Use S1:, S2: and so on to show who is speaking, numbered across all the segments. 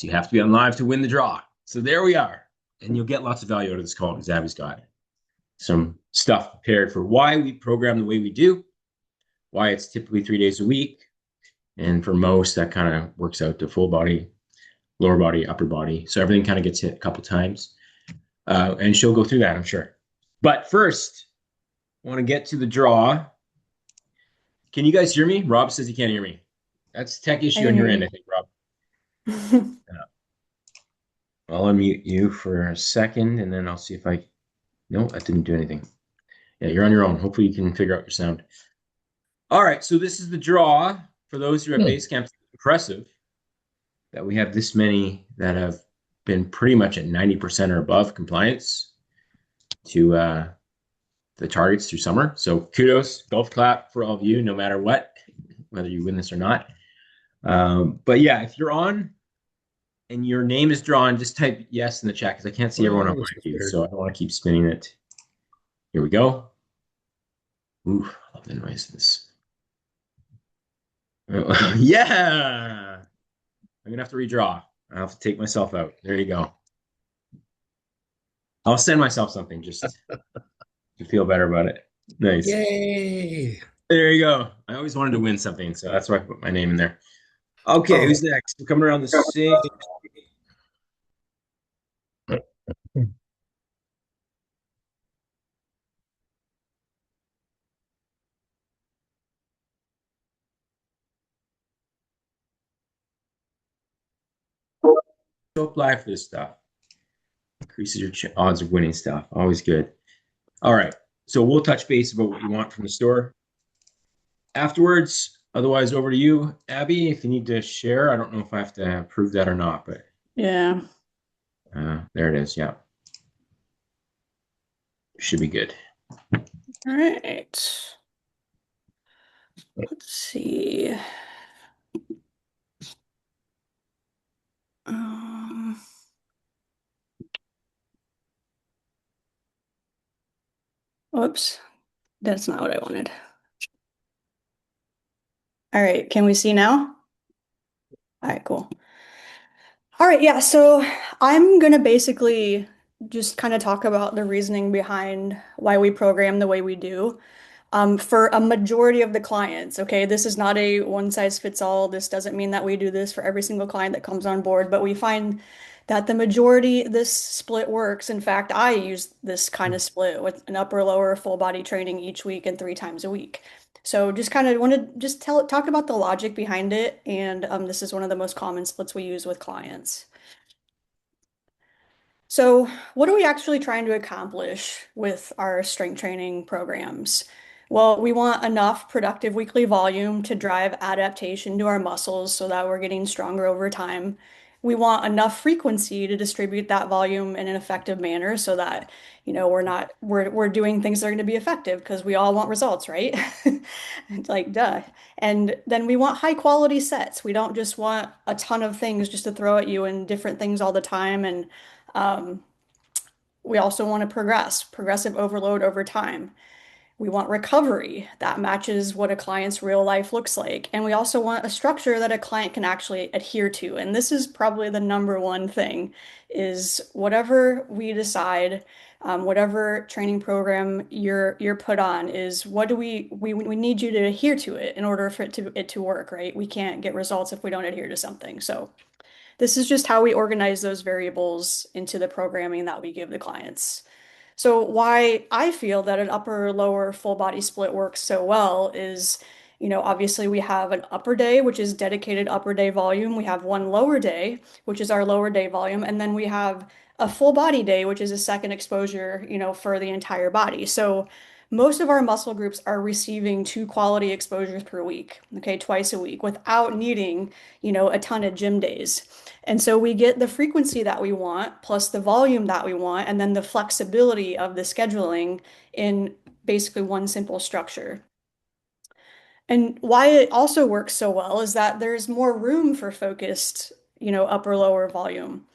S1: So you have to be on live to win the draw. So there we are. And you'll get lots of value out of this call because Abby's got some stuff prepared for why we program the way we do, why it's typically 3 days a week. And for most, that kind of works out to full body, lower body, upper body. So everything kind of gets hit a couple times. And she'll go through that, I'm sure. But first, I want to get to the draw. Can you guys hear me? Rob says he can't hear me. That's a tech
S2: I
S1: issue
S2: can
S1: on
S2: hear
S1: your end,
S2: you.
S1: I think, Rob. I'll unmute you for a second, and then I'll see if I... No, that didn't do anything. Yeah, you're on your own. Hopefully you can figure out your sound. All right, so this is the draw. For those who are at base camp, it's impressive that we have this many that have been pretty much at 90% or above compliance to the targets through summer. So kudos, golf clap for all of you, no matter what, whether you win this or not. But yeah, if you're on and your name is drawn, just type yes in the chat because I can't see everyone
S3: Well,
S1: on
S3: this
S1: my
S3: is
S1: view.
S3: weird.
S1: So I don't want to keep spinning it. Here we go. Ooh, I love the noise of this. Yeah. I'm going to have to redraw. I'll have to take myself out. There you go. I'll send myself something just to feel better about it. Nice.
S3: Yay!
S1: There you go. I always wanted to win something, so that's why I put my name in there. Okay,
S3: Oh,
S1: who's next? We're coming around the same. So apply for this stuff. Increases your odds of winning stuff. Always good. All right. So we'll touch base about what you want from the store afterwards. Otherwise, over to you, Abby. If you need to share, I don't know if I have to prove that or not, but
S2: Yeah.
S1: there it is. Yeah, should be good.
S2: All right. Let's see. Um, Whoops. That's not what I wanted. All right. Can we see now? All right, cool. All right. Yeah. So I'm going to basically just kind of talk about the reasoning behind why we program the way we do. For a majority of the clients, okay, this is not a one size fits all. This doesn't mean that we do this for every single client that comes on board, but we find that the majority, this split works. In fact, I use this kind of split with an upper lower full body training each week and 3 times a week. So just kind of want to just talk about the logic behind it. And this is one of the most common splits we use with clients. So, what are we actually trying to accomplish with our strength training programs? Well, we want enough productive weekly volume to drive adaptation to our muscles so that we're getting stronger over time. We want enough frequency to distribute that volume in an effective manner so that, we're doing things that are going to be effective because we all want results, right? It's like, duh. And then we want high quality sets. We don't just want a ton of things just to throw at you and different things all the time and um, we also want to progressive overload over time. We want recovery that matches what a client's real life looks like. And we also want a structure that a client can actually adhere to. And this is probably the number one thing is whatever we decide, whatever training program you're put on is what do we need you to adhere to it in order for it to work, right? We can't get results if we don't adhere to something. So this is just how we organize those variables into the programming that we give the clients. So why I feel that an upper lower full body split works so well is, obviously we have an upper day, which is dedicated upper day volume. We have one lower day, which is our lower day volume. And then we have a full body day, which is a second exposure, for the entire body. So most of our muscle groups are receiving two quality exposures per week, okay, twice a week without needing, a ton of gym days. And so we get the frequency that we want, plus the volume that we want, and then the flexibility of the scheduling in basically one simple structure. And why it also works so well is that there's more room for focused, upper lower volume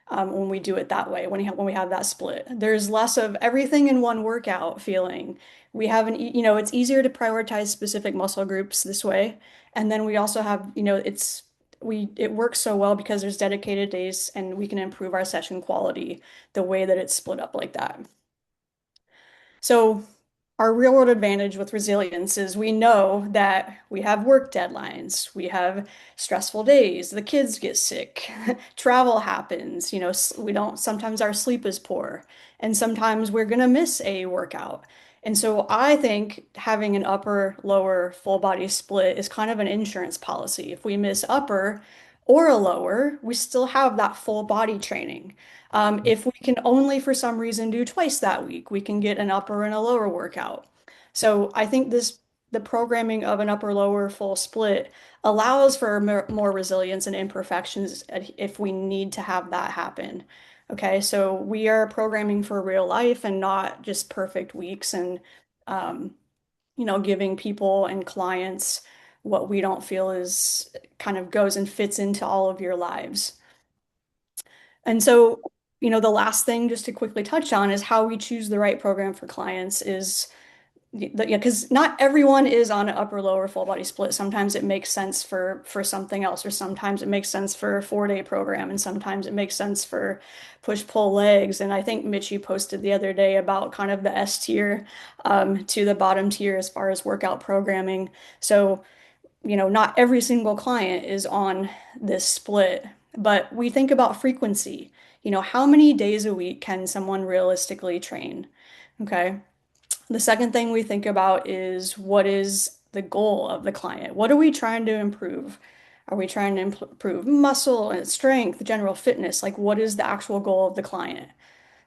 S2: when we do it that way, when we have that split. There's less of everything in one workout feeling. We have it's easier to prioritize specific muscle groups this way. And then we also have, it's it works so well because there's dedicated days and we can improve our session quality the way that it's split up like that. So our real world advantage with resilience is we know that we have work deadlines, we have stressful days, the kids get sick, travel happens, we don't, sometimes our sleep is poor, and sometimes we're going to miss a workout. And so I think having an upper lower full body split is kind of an insurance policy. If we miss upper or a lower, we still have that full body training. If we can only for some reason do twice that week, we can get an upper and a lower workout. So I think the programming of an upper lower full split allows for more resilience and imperfections if we need to have that happen. Okay, so we are programming for real life and not just perfect weeks and um, giving people and clients what we don't feel is kind of goes and fits into all of your lives. And so, the last thing just to quickly touch on is how we choose the right program for clients is because not everyone is on an upper lower full body split. Sometimes it makes sense for something else, or sometimes it makes sense for a 4 day program, and sometimes it makes sense for push pull legs. And I think Mitchie posted the other day about kind of the S tier to the bottom tier as far as workout programming. So not every single client is on this split, but we think about frequency. How many days a week can someone realistically train? Okay. The second thing we think about is what is the goal of the client? What are we trying to improve? Are we trying to improve muscle and strength, general fitness? Like, what is the actual goal of the client?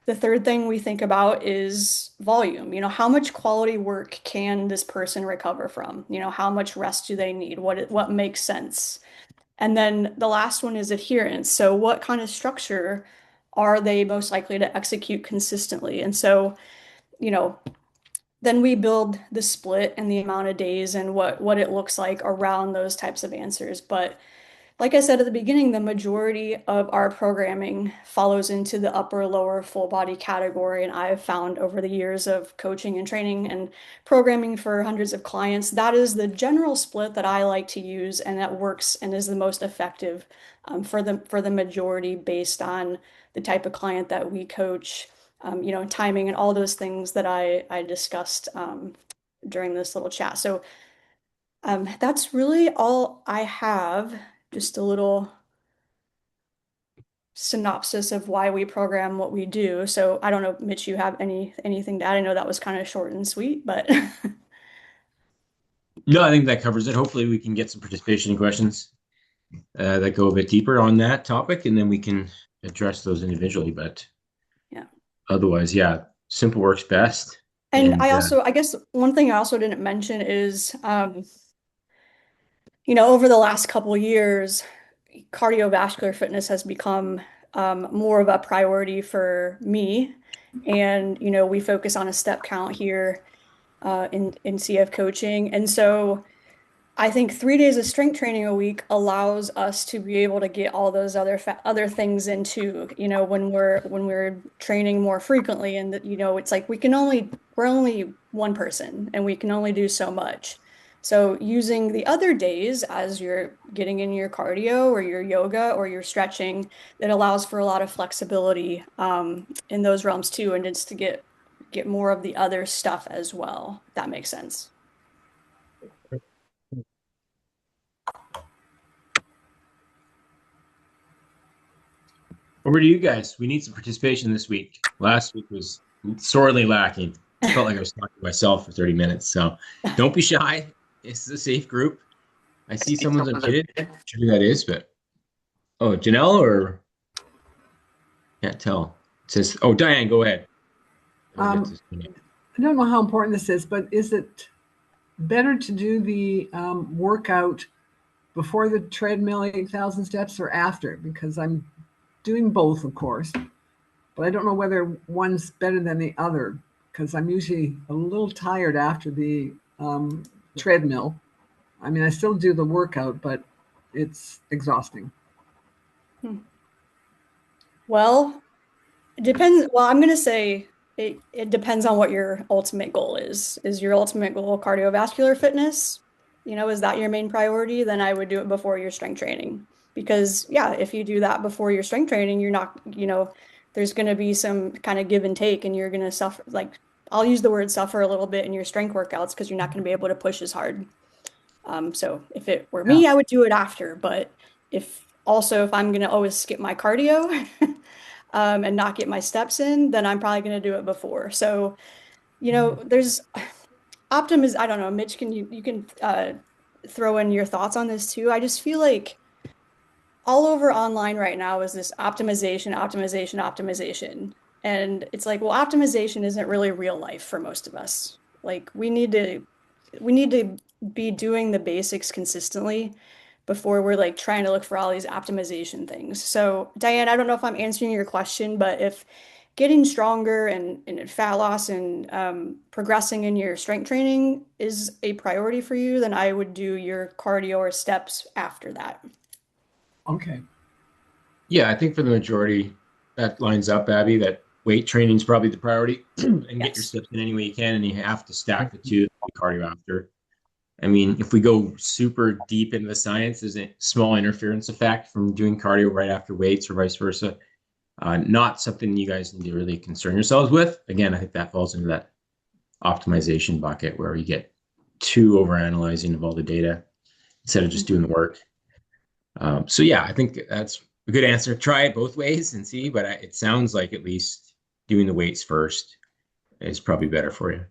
S2: The third thing we think about is volume. How much quality work can this person recover from? How much rest do they need? What makes sense? And then the last one is adherence. So what kind of structure are they most likely to execute consistently? And so, you know, then we build the split and the amount of days and what it looks like around those types of answers. But like I said at the beginning, the majority of our programming follows into the upper lower full body category. And I've found over the years of coaching and training and programming for hundreds of clients, that is the general split that I like to use and that works and is the most effective for the majority based on the type of client that we coach, timing and all those things that I discussed during this little chat. So that's really all I have. Just a little synopsis of why we program what we do. So I don't know, Mitch, you have anything to add? I know that was kind of short and sweet, but
S1: No, I think that covers it. Hopefully, we can get some participation questions that go a bit deeper on that topic, and then we can address those individually. But
S2: yeah.
S1: otherwise, yeah, simple works best.
S2: And
S1: And
S2: I guess one thing I also didn't mention is, over the last couple of years, cardiovascular fitness has become more of a priority for me. And, we focus on a step count here in CF coaching. And so I think 3 days of strength training a week allows us to be able to get all those other things into, when we're training more frequently, and that, it's like we're only one person and we can only do so much. So using the other days as you're getting in your cardio or your yoga or your stretching, that allows for a lot of flexibility in those realms too, and it's to get more of the other stuff as well. If that makes sense.
S1: over to you guys. We need some participation this week. Last week was sorely lacking. Felt like I was talking to myself for 30 minutes. So don't be shy. This is a safe group. I see someone's unmuted. Not sure who that is, but oh, Janelle or can't tell. It says, oh, Diane, go ahead.
S3: I don't know how important this is, but is it better to do the workout before the treadmill 8,000 steps or after? Because I'm doing both, of course, but I don't know whether one's better than the other because I'm usually a little tired after the treadmill. I mean, I still do the workout, but it's exhausting.
S2: Well, it depends. Well, I'm going to say it depends on what your ultimate goal is. Is your ultimate goal cardiovascular fitness? Is that your main priority? Then I would do it before your strength training. Because yeah, if you do that before your strength training, you're not, there's going to be some kind of give and take and you're going to suffer, like I'll use the word suffer a little bit in your strength workouts because you're not going to be able to push as hard. So if it were
S3: Yeah.
S2: me, I would do it after, but if I'm going to always skip my cardio and not get my steps in, then I'm probably going to do it before. So, there's I don't know, Mitch, you can throw in your thoughts on this too. I just feel like all over online right now is this optimization, optimization, optimization. And it's like, well, optimization isn't really real life for most of us. Like we need to be doing the basics consistently before we're like trying to look for all these optimization things. So, Diane, I don't know if I'm answering your question, but if getting stronger and fat loss and progressing in your strength training is a priority for you, then I would do your cardio or steps after that.
S3: Okay.
S1: Yeah, I think for the majority that lines up, Abby, that weight training is probably the priority and get your
S2: Yes.
S1: steps in any way you can, and you have to stack the two, the cardio after. I mean, if we go super deep into the science, there's a small interference effect from doing cardio right after weights or vice versa. Not something you guys need to really concern yourselves with. Again, I think that falls into that optimization bucket where you get too overanalyzing of all the data instead of just doing the work. So yeah, I think that's a good answer. Try it both ways and see, but it sounds like at least doing the weights first is probably better for you.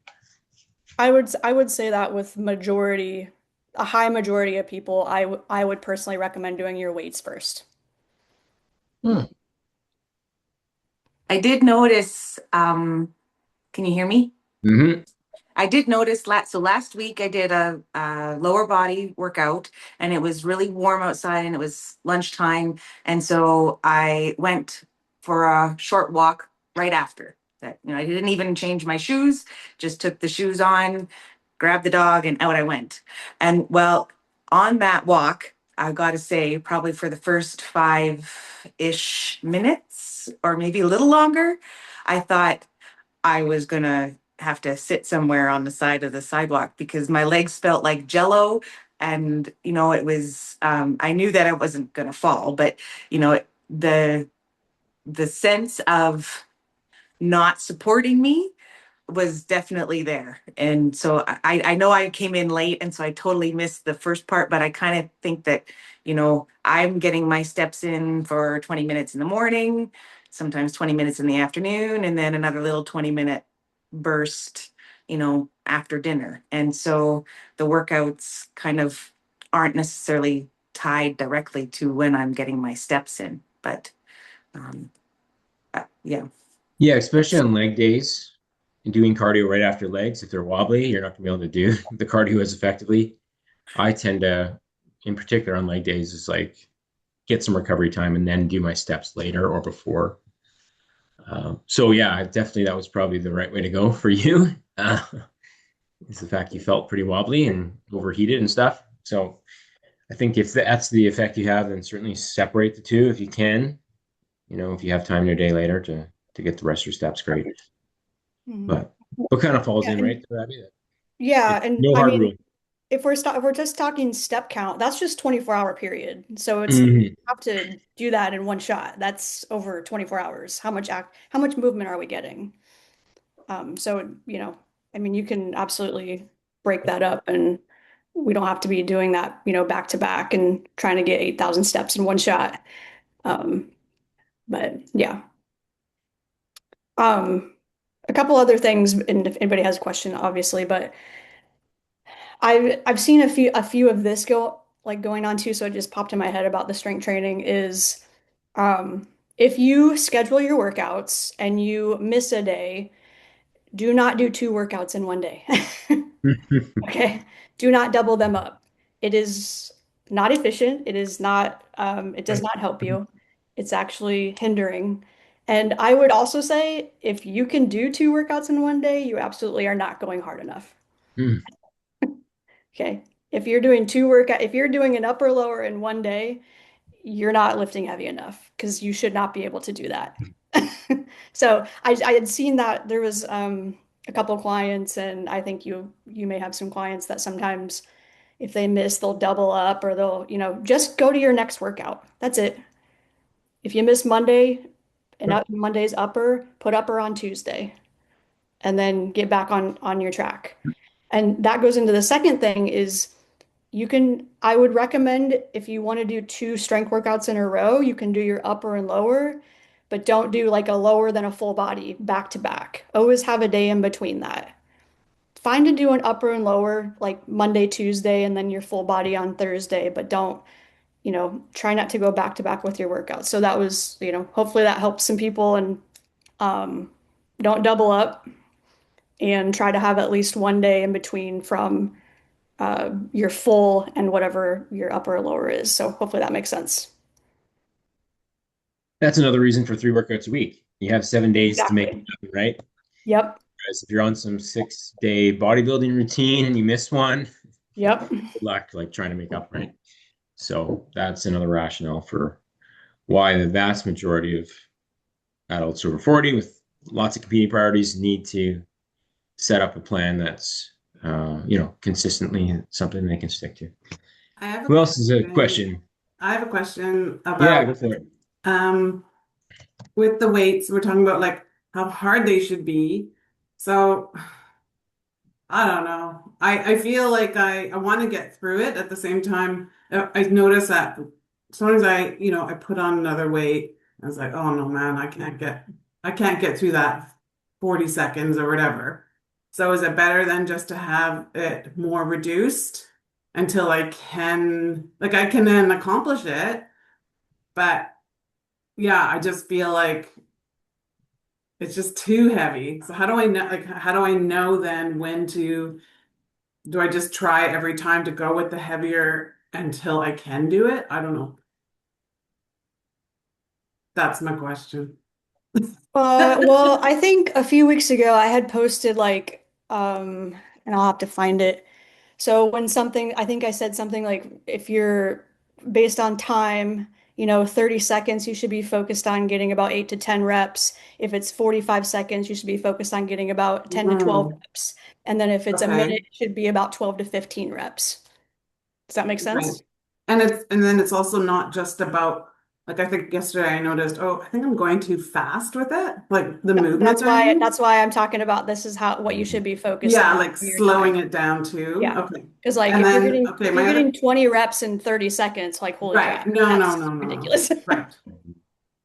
S2: I would say that with a high majority of people, I would personally recommend doing your weights first.
S1: Hmm.
S4: I did notice, can you hear me?
S1: Mm-hmm.
S4: I did notice last week I did a lower body workout and it was really warm outside and it was lunchtime. And so I went for a short walk right after that. I didn't even change my shoes, just took the shoes on, grabbed the dog, and out I went. And well, on that walk, I got to say, probably for the first 5-ish minutes or maybe a little longer, I thought I was gonna have to sit somewhere on the side of the sidewalk because my legs felt like jello. And, it was, I knew that I wasn't gonna fall, but, the sense of not supporting me was definitely there. And so I know I came in late and so I totally missed the first part, but I kind of think that, I'm getting my steps in for 20 minutes in the morning, sometimes 20 minutes in the afternoon, and then another little 20-minute burst, after dinner. And so the workouts kind of aren't necessarily tied directly to when I'm getting my steps in. But um, yeah.
S1: Yeah, especially on leg days and doing cardio right after legs. If they're wobbly, you're not going to be able to do the cardio as effectively. I tend to, in particular on leg days, is like get some recovery time and then do my steps later or before. So yeah, definitely that was probably the right way to go for you. Is the fact you felt pretty wobbly and overheated and stuff. So I think if that's the effect you have, then certainly separate the two if you can. If you have time in your day later to get the rest of your steps, great.
S2: Mhm.
S1: But what kind of falls
S2: Yeah,
S1: in right to Abby?
S2: yeah, and
S1: No
S2: I
S1: hard
S2: mean,
S1: rule.
S2: if we're just talking step count, that's just 24-hour period. So it's you
S1: Mhm.
S2: have to do that in one shot. That's over 24 hours. How much movement are we getting? So I mean, you can absolutely break that up, and we don't have to be doing that, back to back and trying to get 8,000 steps in one shot. Um, but yeah. Um, a couple other things, and if anybody has a question, obviously, but I've seen a few of this going on too, so it just popped in my head about the strength training is um if you schedule your workouts and you miss a day, do not do two workouts in one day. Okay? Do not double them up. It is not efficient. It does not help you. It's actually hindering. And I would also say if you can do two workouts in one day, you absolutely are not going hard enough.
S1: Mm.
S2: Okay. If you're doing an upper lower in one day, you're not lifting heavy enough because you should not be able to do that. So I had seen that there was a couple clients, and I think you may have some clients that sometimes If they miss, they'll double up or they'll, just go to your next workout. That's it. If you miss Monday and Monday's upper, put upper on Tuesday and then get back on your track. And that goes into the second thing is I would recommend if you want to do two strength workouts in a row, you can do your upper and lower, but don't do like a lower than a full body back to back. Always have a day in between that. Fine to do an upper and lower like Monday, Tuesday, and then your full body on Thursday, but don't, try not to go back to back with your workouts. So that was, hopefully that helps some people and um, don't double up and try to have at least one day in between from your full and whatever your upper or lower is. So hopefully that makes sense.
S1: That's another reason for 3 workouts a week. You have 7 days to make it
S2: Exactly.
S1: happen, right?
S2: Yep.
S1: Whereas if you're on some 6-day bodybuilding routine and you miss one,
S2: Yep.
S1: good luck like trying to make up, right? So that's another rationale for why the vast majority of adults over 40 with lots of competing priorities need to set up a plan that's consistently something they can stick to.
S5: I have a
S1: Who else has a
S5: question.
S1: question?
S5: I have a question
S1: Yeah, go
S5: about
S1: for it.
S5: with the weights, we're talking about like how hard they should be. So I don't know. I feel like I want to get through it at the same time. I notice that sometimes I put on another weight. I was like, oh no, man, I can't get through that 40 seconds or whatever. So is it better than just to have it more reduced until I can then accomplish it? But yeah, I just feel like it's just too heavy. So how do I know, like, how do I know then do I just try every time to go with the heavier until I can do it? I don't know. That's my question.
S2: Well, I think a few weeks ago I had posted and I'll have to find it. So I think I said something like if you're based on time, 30 seconds, you should be focused on getting about 8 to 10 reps. If it's 45 seconds, you should be focused on getting about 10 to 12
S5: Mm,
S2: reps. And then if it's a minute,
S5: okay.
S2: it should be about 12 to 15 reps. Does that make
S5: Right.
S2: sense?
S5: And then it's also not just about like I think yesterday I noticed, oh, I think I'm going too fast with it. Like the movements
S2: That's
S5: are
S2: why
S5: new.
S2: that's why I'm talking about this is how what you should be focused
S5: Yeah,
S2: on
S5: like
S2: in your time.
S5: slowing it down too.
S2: Yeah.
S5: Okay.
S2: Because like
S5: And
S2: if you're
S5: then
S2: getting
S5: okay,
S2: if you're
S5: my other
S2: getting 20 reps in 30 seconds, like holy
S5: right.
S2: crap,
S5: No, no,
S2: that's
S5: no, no, no.
S2: ridiculous.
S5: Right.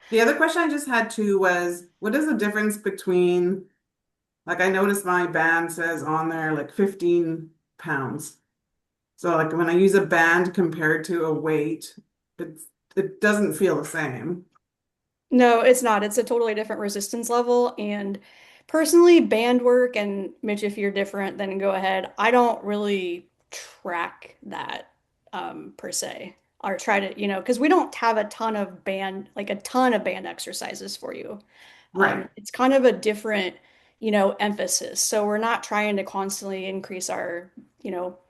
S5: The other question I just had too was what is the difference between like I noticed my band says on there like 15 pounds. So like when I use a band compared to a weight, it doesn't feel the same.
S2: No, it's not. It's a totally different resistance level. And personally, band work, and Mitch, if you're different, then go ahead. I don't really track that per se, or try to, because we don't have a ton of band exercises for you.
S5: Right.
S2: It's kind of a different, emphasis. So we're not trying to constantly increase our,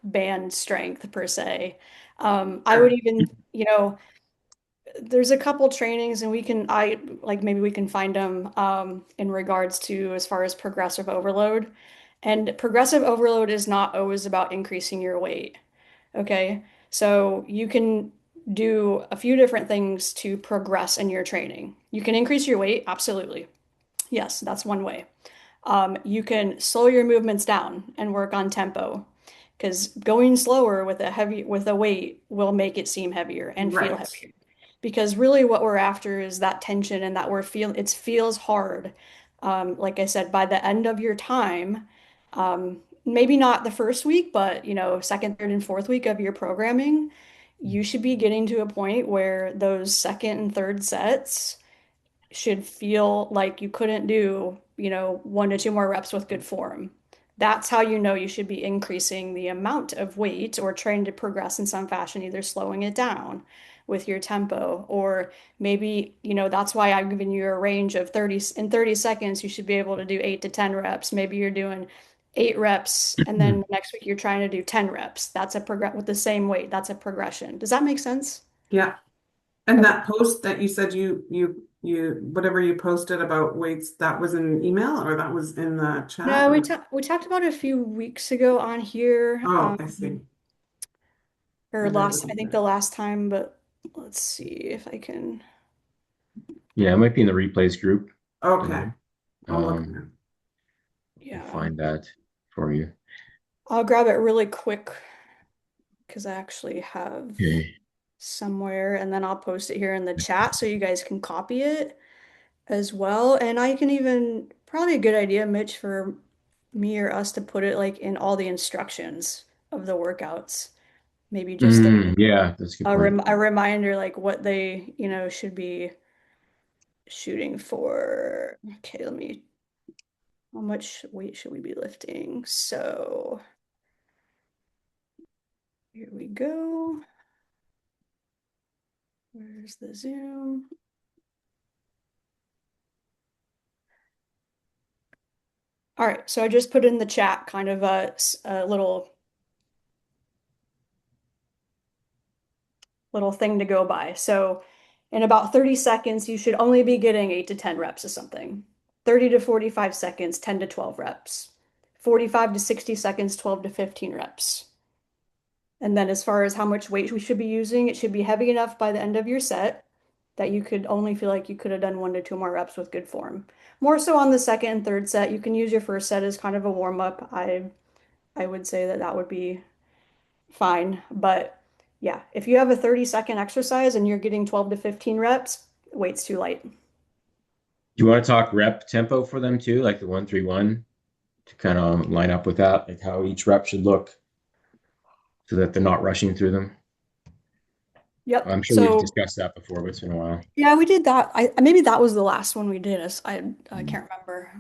S2: band strength per se. I would
S5: Sure.
S2: even, there's a couple trainings and maybe we can find them in regards to as far as progressive overload. And progressive overload is not always about increasing your weight. Okay. So you can do a few different things to progress in your training. You can increase your weight, absolutely. Yes, that's one way. You can slow your movements down and work on tempo because going slower with a weight will make it seem heavier and feel
S5: Right.
S2: heavier. Because really what we're after is that tension and that it feels hard. Like I said, by the end of your time, maybe not the first week, but second, third, and fourth week of your programming, you should be getting to a point where those second and third sets should feel like you couldn't do, 1 to 2 more reps with good form. That's how you know you should be increasing the amount of weight or trying to progress in some fashion, either slowing it down with your tempo, or maybe, that's why I've given you a range of 30 seconds, you should be able to do 8 to 10 reps. Maybe you're doing 8 reps and then next week you're trying to do 10 reps. That's a progress with the same weight. That's a progression. Does that make sense?
S5: Yeah. And
S2: Okay.
S5: that post that you said you whatever you posted about weights, that was in an email or that was in the chat
S2: No,
S5: or
S2: we talked about it a few weeks ago on here.
S5: oh, I see.
S2: or
S5: Maybe I
S2: last, I
S5: wasn't
S2: think the
S5: there.
S2: last time, but let's see if I can.
S1: Yeah, it might be in the replays group.
S5: Okay,
S1: Kadin.
S5: I'll look now.
S1: I'll
S2: Yeah,
S1: find that for you.
S2: I'll grab it really quick because I actually have
S1: Okay.
S2: somewhere, and then I'll post it here in the chat so you guys can copy it as well. And I can even, probably a good idea, Mitch, for me or us to put it like in all the instructions of the workouts. Maybe just
S1: Yeah, that's a good point.
S2: a reminder like what they, should be shooting for. Okay, how much weight should we be lifting? So here we go. Where's the zoom? All right, so I just put in the chat kind of a little thing to go by. So in about 30 seconds, you should only be getting 8 to 10 reps of something. 30 to 45 seconds, 10 to 12 reps. 45 to 60 seconds, 12 to 15 reps. And then as far as how much weight we should be using, it should be heavy enough by the end of your set that you could only feel like you could have done 1 to 2 more reps with good form. More so on the second and third set, you can use your first set as kind of a warm up. I would say that that would be fine. But yeah, if you have a 30-second exercise and you're getting 12 to 15 reps, weight's too light.
S1: Do you want to talk rep tempo for them too, like the 1-3-1, to kind of line up with that, like how each rep should look so that they're not rushing through them?
S2: Yep.
S1: I'm sure we've
S2: So
S1: discussed that before, but it's been a while.
S2: yeah, we did that. I maybe that was the last one we did. I
S1: Mm.
S2: can't remember.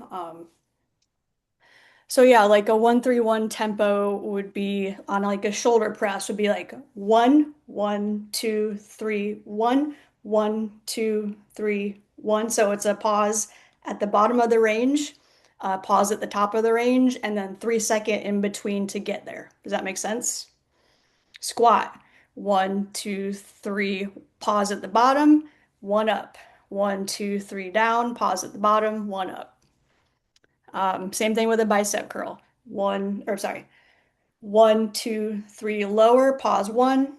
S2: So yeah, like a 1-3-1 tempo would be on like a shoulder press would be like 1, 1, 2, 3, 1, 1, 2, 3, 1. So it's a pause at the bottom of the range, pause at the top of the range, and then 3 second in between to get there. Does that make sense? Squat. 1, 2, 3, pause at the bottom, one up. 1, 2, 3 down, pause at the bottom, one up. Same thing with a bicep curl. 1, 2, 3 lower, pause one.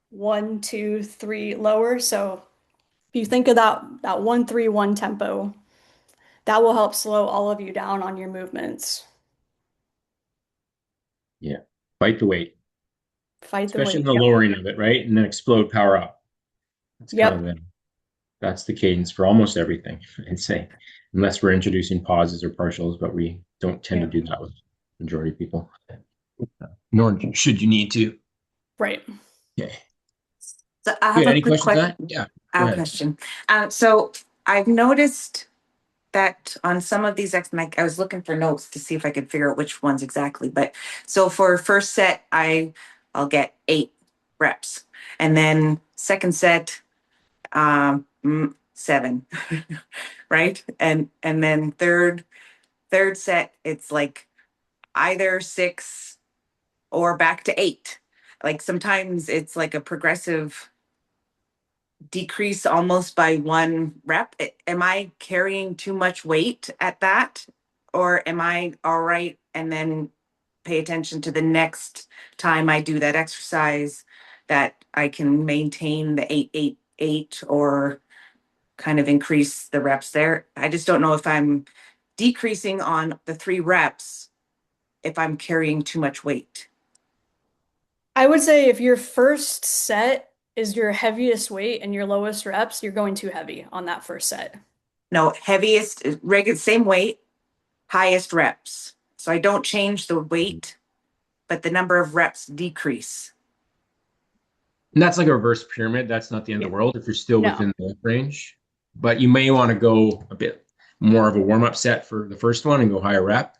S2: 1, 2, 3 lower. So if you think of that 1-3-1 tempo, that will help slow all of you down on your movements.
S1: Yeah. Fight the weight,
S2: Fight the
S1: especially in
S2: weight.
S1: the
S2: Yep.
S1: lowering of it, right? And then explode power up. That's kind of
S2: Yep.
S1: that's the cadence for almost everything, I'd say, unless we're introducing pauses or partials, but we don't tend to
S2: Yep.
S1: do that with the majority of people. Nor should you need to.
S2: Right.
S1: Okay.
S4: So I have
S1: Yeah.
S4: a
S1: Any
S4: quick
S1: questions on
S4: question.
S1: that? Yeah. Go ahead.
S4: So I've noticed that on some of these like I was looking for notes to see if I could figure out which ones exactly. But so for first set, I'll get 8 reps, and then second set, 7, right? And then third set, it's like either 6 or back to 8. Like sometimes it's like a progressive decrease almost by 1 rep. Am I carrying too much weight at that? Or am I all right? And then pay attention to the next time I do that exercise that I can maintain the 8, 8, 8 or kind of increase the reps there. I just don't know if I'm decreasing on the 3 reps if I'm carrying too much weight.
S2: I would say if your first set is your heaviest weight and your lowest reps, you're going too heavy on that first set.
S4: No, heaviest, regular, same weight, highest reps. So I don't change the weight, but the number of reps decrease.
S1: And that's like a reverse pyramid. That's not the end
S4: Yeah.
S1: of the world if you're still
S2: No.
S1: within the range. But you may want to go a bit more of a warm-up set for the first one and go higher rep,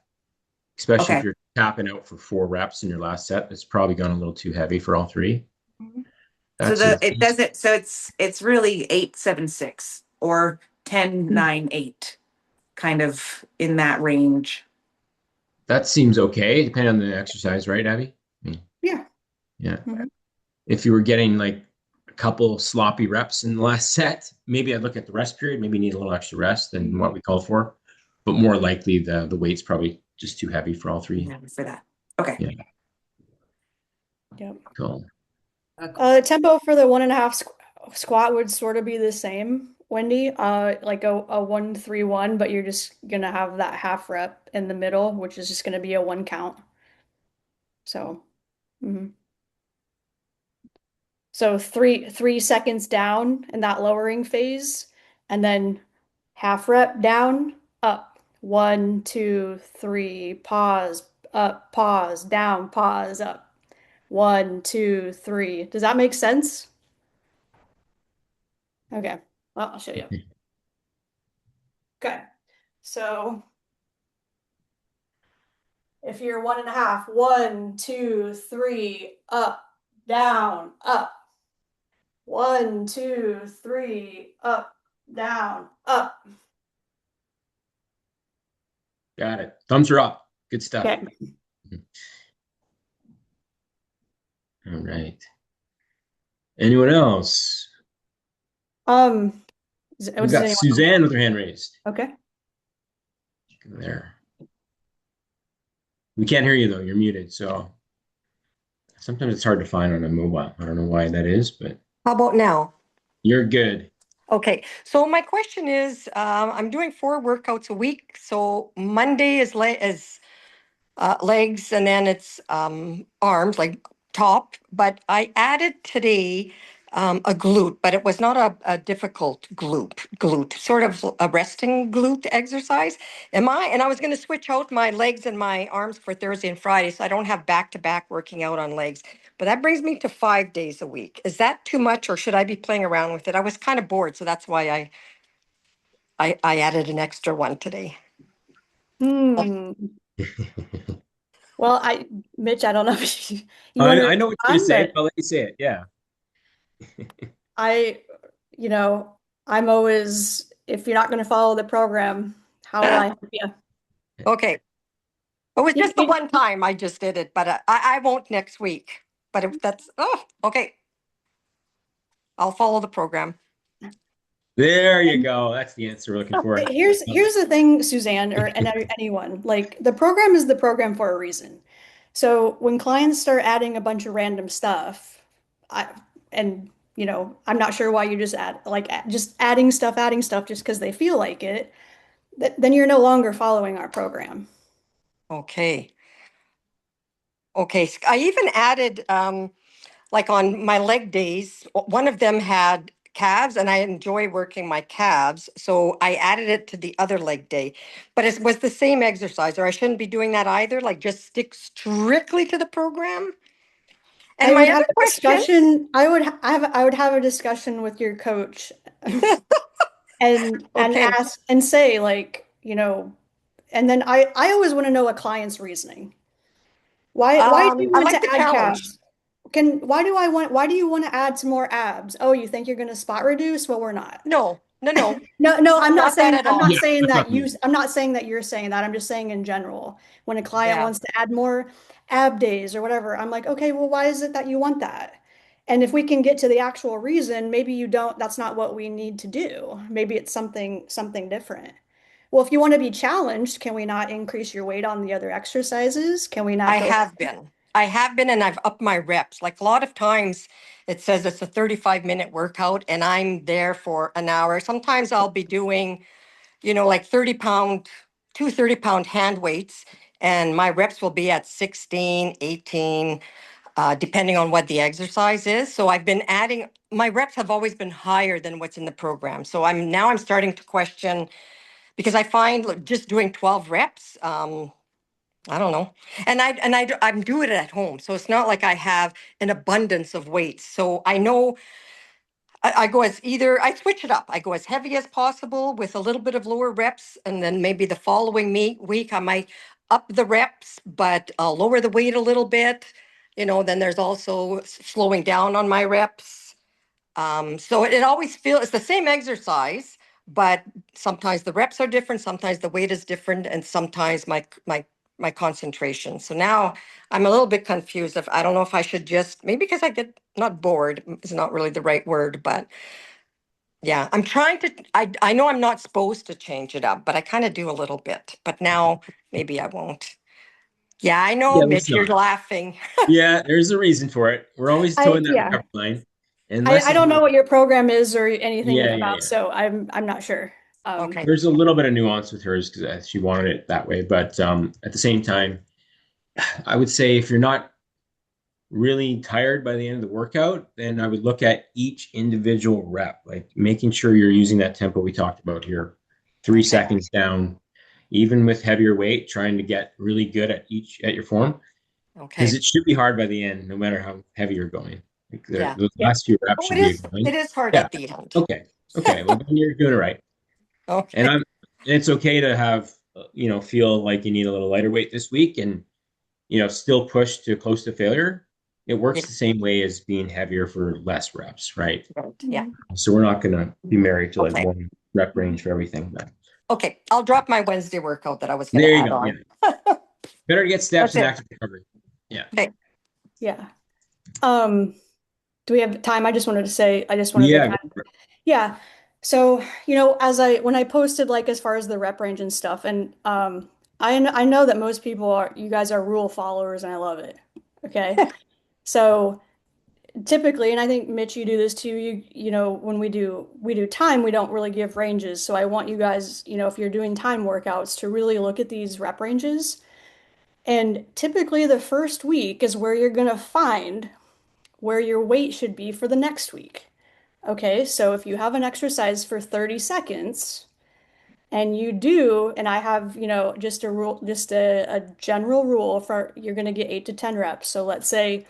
S1: especially if
S4: Okay.
S1: you're tapping out for 4 reps in your last set. It's probably gone a little too heavy for all 3.
S4: So
S1: That's a
S4: it doesn't, so it's really 8, 7, 6 or 10, 9, 8, kind of in that range.
S1: that seems okay, depending on the exercise, right, Abby? I mean,
S2: Yeah.
S1: yeah.
S2: Mhm.
S1: If you were getting like a couple sloppy reps in the last set, maybe I'd look at the rest period. Maybe you need a little extra rest than what we call for. But more likely, the weight's probably just too heavy for all 3.
S4: Yeah, for that. Okay.
S1: Yeah,
S2: Yep.
S1: cool.
S2: Tempo for the 1.5 squat would sort of be the same, Wendy. Like a 1-3-1, but you're just gonna have that half rep in the middle, which is just gonna be a 1 count. So, mhm. So three seconds down in that lowering phase, and then half rep down, up. 1, 2, 3, pause, up, pause, down, pause, up. 1, 2, 3. Does that make sense? Okay. Well, I'll show you. Okay. So if you're 1.5, 1, 2, 3, up, down, up. 1, 2, 3, up, down, up.
S1: Got it. Thumbs are up. Good stuff.
S2: Okay.
S1: All right. Anyone else?
S2: Does
S1: We've got
S2: anyone?
S1: Suzanne with her hand raised.
S2: Okay.
S1: There. We can't hear you though. You're muted. So sometimes it's hard to find on a mobile. I don't know why that is, but
S6: How about now?
S1: you're good.
S6: Okay, so my question is, I'm doing 4 workouts a week. So Monday is legs, and then it's arms, like top. But I added today a glute, but it was not a difficult glute, sort of a resting glute exercise. And I was going to switch out my legs and my arms for Thursday and Friday, so I don't have back to back working out on legs. But that brings me to 5 days a week. Is that too much, or should I be playing around with it? I was kind of bored, so that's why I added an extra one today.
S2: Hmm. Well, Mitch, I don't know if you want to
S1: I know what you're going to
S2: respond,
S1: say,
S2: but
S1: but I'll let you say it. Yeah.
S2: I, you know, I'm always, if you're not going to follow the program, how will I help you?
S6: Okay. It was
S2: You-
S6: just the
S2: you-
S6: one time I just did it, but I won't next week. But if that's, okay. I'll follow the program.
S1: There you go. That's the answer we're looking for.
S2: Here's the thing, Suzanne, or anyone, like the program is the program for a reason. So when clients start adding a bunch of random stuff, I and I'm not sure why you just just adding stuff just because they feel like it, then you're no longer following our program.
S6: Okay. Okay. I even added, like on my leg days, one of them had calves, and I enjoy working my calves. So I added it to the other leg day. But it was the same exercise, or I shouldn't be doing that either. Like just stick strictly to the program. And
S2: I
S6: my
S2: would have
S6: other
S2: a
S6: question,
S2: discussion. I would have a discussion with your coach and
S6: okay.
S2: ask and say like, and then I always want to know a client's reasoning. Why do you
S6: I
S2: want
S6: like
S2: to
S6: the
S2: add
S6: challenge.
S2: calves? Why do you want to add some more abs? Oh, you think you're going to spot reduce? Well, we're not.
S6: No, no, no,
S2: No,
S6: not that at all.
S1: Yeah, that's not me.
S2: I'm not saying that you're saying that. I'm just saying in general, when a client
S6: Yeah,
S2: wants to add more ab days or whatever, I'm like, okay, well, why is it that you want that? And if we can get to the actual reason, maybe you don't, that's not what we need to do. Maybe it's something different. Well, if you want to be challenged, can we not increase your weight on the other exercises? Can we not
S6: I
S2: go?
S6: have been. I have been, and I've upped my reps. Like a lot of times it says it's a 35-minute workout, and I'm there for an hour. Sometimes I'll be doing, like 30-pound, 2 30-pound hand weights, and my reps will be at 16, 18, depending on what the exercise is. So I've been adding, my reps have always been higher than what's in the program. So I'm starting to question, because I find like, just doing 12 reps, I don't know. I'm doing it at home. So it's not like I have an abundance of weights. So I know I go as either, I switch it up. I go as heavy as possible with a little bit of lower reps. And then maybe the following week, I might up the reps, but I'll lower the weight a little bit. Then there's also slowing down on my reps. So it always feels it's the same exercise, but sometimes the reps are different, sometimes the weight is different, and sometimes my concentration. So now I'm a little bit confused. If I don't know if I should just maybe because I get not bored is not really the right word, but yeah, I'm trying to. I know I'm not supposed to change it up, but I kind of do a little bit. But now maybe I won't. Yeah, I know,
S1: Yeah, let's
S6: Mitch, you're
S1: not.
S6: laughing.
S1: Yeah, there's a reason for it. We're always towing that
S2: Yeah.
S1: recovery line. And less
S2: I
S1: is
S2: don't know
S1: more.
S2: what your program is or anything
S1: Yeah, yeah,
S2: about,
S1: yeah.
S2: so I'm not sure.
S6: Okay.
S1: There's a little bit of nuance with hers because she wanted it that way. But at the same time, I would say if you're not really tired by the end of the workout, then I would look at each individual rep, like making sure you're using that tempo we talked about here, three
S6: Okay.
S1: seconds down, even with heavier weight, trying to get really good at your form, because
S6: Okay.
S1: it should be hard by the end, no matter how heavy you're going. Like
S6: Yeah.
S1: those
S2: Yeah.
S1: last few reps
S6: Oh,
S1: should be a
S6: it
S1: grind.
S6: is hard
S1: Yeah.
S6: at the end.
S1: Okay. Okay. Well, then you're doing it right. And
S6: Okay.
S1: I'm. And it's okay to have feel like you need a little lighter weight this week, and still push to close to failure. It
S6: Yeah.
S1: works the same way as being heavier for less reps, right?
S6: Right. Yeah.
S1: So we're not going to be married to like
S6: Okay.
S1: one rep range for everything. But
S6: Okay. I'll drop my Wednesday workout that I was going
S1: there
S6: to
S1: you
S6: add
S1: go. Yeah.
S6: on.
S1: Better to get steps
S6: That's
S1: in
S6: it.
S1: active recovery. Yeah.
S6: Okay.
S2: Yeah. Do we have time? I just wanted to
S1: Yeah.
S2: kind of, yeah. So, when I posted like as far as the rep range and stuff, and I know that most people you guys are rule followers and I love it. Okay. So typically, and I think Mitch, you do this too, when we do time, we don't really give ranges. So I want you guys, if you're doing time workouts to really look at these rep ranges. And typically the first week is where you're gonna find where your weight should be for the next week. Okay, so if you have an exercise for 30 seconds and you do, and I have, just a rule, just a general rule for you're going to get 8 to 10 reps. So let's say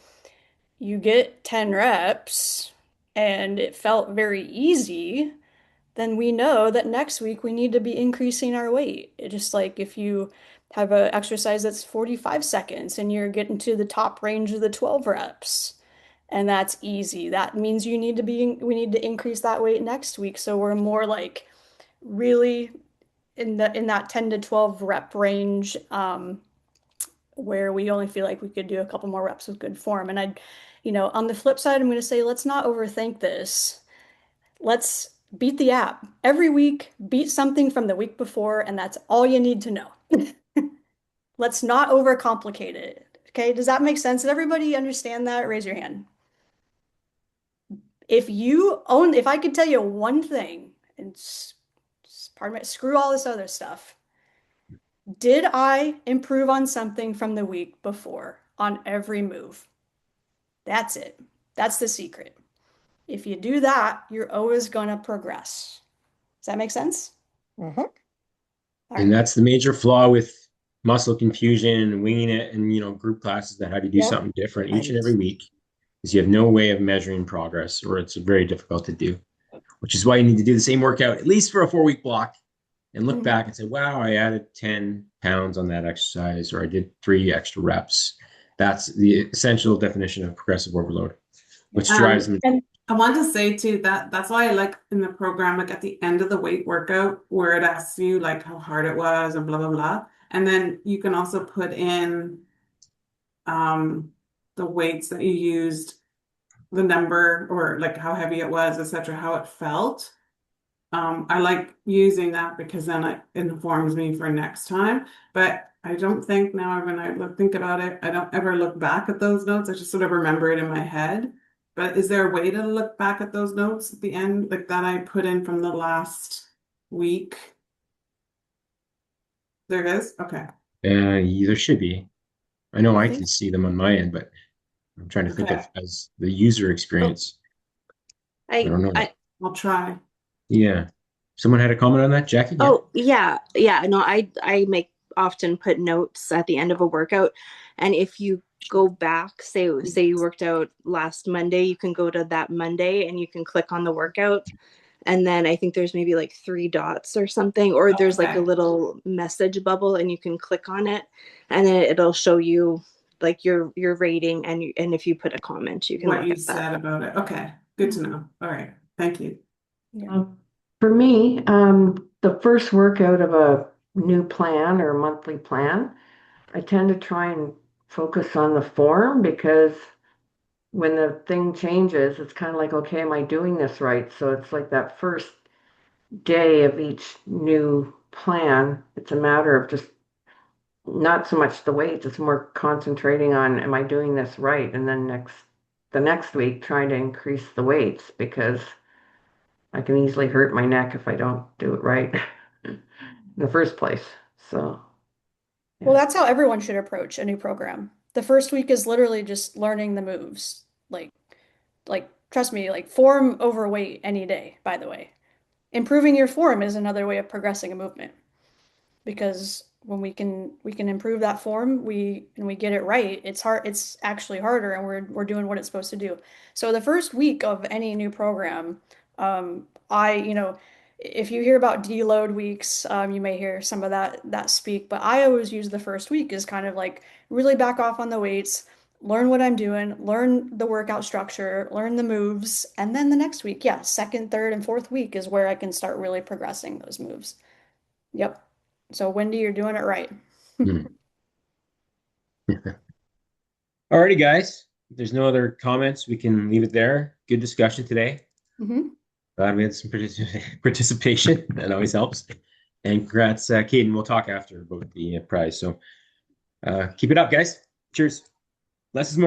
S2: you get 10 reps and it felt very easy, then we know that next week we need to be increasing our weight. It just like if you have an exercise that's 45 seconds and you're getting to the top range of the 12 reps and that's easy. That means we need to increase that weight next week. So we're more like really in that 10 to 12 rep range, where we only feel like we could do a couple more reps with good form. And on the flip side, I'm going to say, let's not overthink this. Let's beat the app. Every week, beat something from the week before, and that's all you need to know. Let's not overcomplicate it. Okay, does that make sense? Did everybody understand that? Raise your hand. If I could tell you one thing, and pardon me, screw all this other stuff. Did I improve on something from the week before on every move? That's it. That's the secret. If you do that, you're always going to progress. Does that make sense?
S6: Mm-hmm.
S2: All
S1: And
S2: right.
S1: that's the major flaw with muscle confusion and winging it and, group classes that have you do
S2: Yep.
S1: something different each and every week is you have no way of measuring progress or it's very difficult to do, which is why you need to do the same workout at least for a 4 week block and look back and say, wow, I added 10 pounds on that exercise or I did 3 extra reps. That's the essential definition of progressive overload, which drives them.
S2: And
S5: I want to say too that that's why I like in the program, like at the end of the weight workout, where it asks you like how hard it was and blah blah blah. And then you can also put in the weights that you used, the number or like how heavy it was, etc., how it felt. I like using that because then it informs me for next time. But I don't think now when I think about it, I don't ever look back at those notes. I just sort of remember it in my head. But is there a way to look back at those notes at the end, like that I put in from the last week? There is? Okay.
S1: There should be. I know
S2: I
S1: I
S2: think
S1: can see them on my end, but I'm trying to think
S5: Okay.
S1: of as the user
S7: Oh,
S1: experience. I
S7: I,
S1: don't know.
S7: I,
S5: I'll try.
S1: Yeah. Someone had a comment on that, Jackie? Yeah.
S7: oh, yeah, yeah. No, I make often put notes at the end of a workout, and if you go back, say you worked out last Monday, you can go to that Monday and you can click on the workout, and then I think there's maybe like 3 dots or something, or there's like a
S5: Okay.
S7: little message bubble, and you can click on it, and then it'll show you like your rating, and if you put a comment, you can
S5: What
S7: look
S5: you
S7: at that.
S5: said about it. Okay. Good to know. All right. Thank you.
S2: yeah.
S8: For me, the first workout of a new plan or monthly plan, I tend to try and focus on the form because when the thing changes, it's kind of like, okay, am I doing this right? So it's like that first day of each new plan, it's a matter of just not so much the weights, it's more concentrating on, am I doing this right? And then the next week trying to increase the weights because I can easily hurt my neck if I don't do it right in the first place. So,
S2: Well,
S8: yeah.
S2: that's how everyone should approach a new program. The first week is literally just learning the moves. Like trust me, like form overweight any day, by the way. Improving your form is another way of progressing a movement because when we can improve that form, we get it right, it's actually harder and we're doing what it's supposed to do. So the first week of any new program, if you hear about deload weeks, you may hear some of that speak, but I always use the first week as kind of like really back off on the weights, learn what I'm doing, learn the workout structure, learn the moves, and then the next week, yeah, second, third, and fourth week is where I can start really progressing those moves. Yep. So Wendy, you're doing it right.
S1: Hmm. Alrighty, guys. If there's no other comments, we can leave it there. Good discussion today.
S2: Hmm.
S1: Glad we had some participation. That always helps. And congrats, Kadin. We'll talk after about the prize. So keep it up, guys. Cheers. Less is more.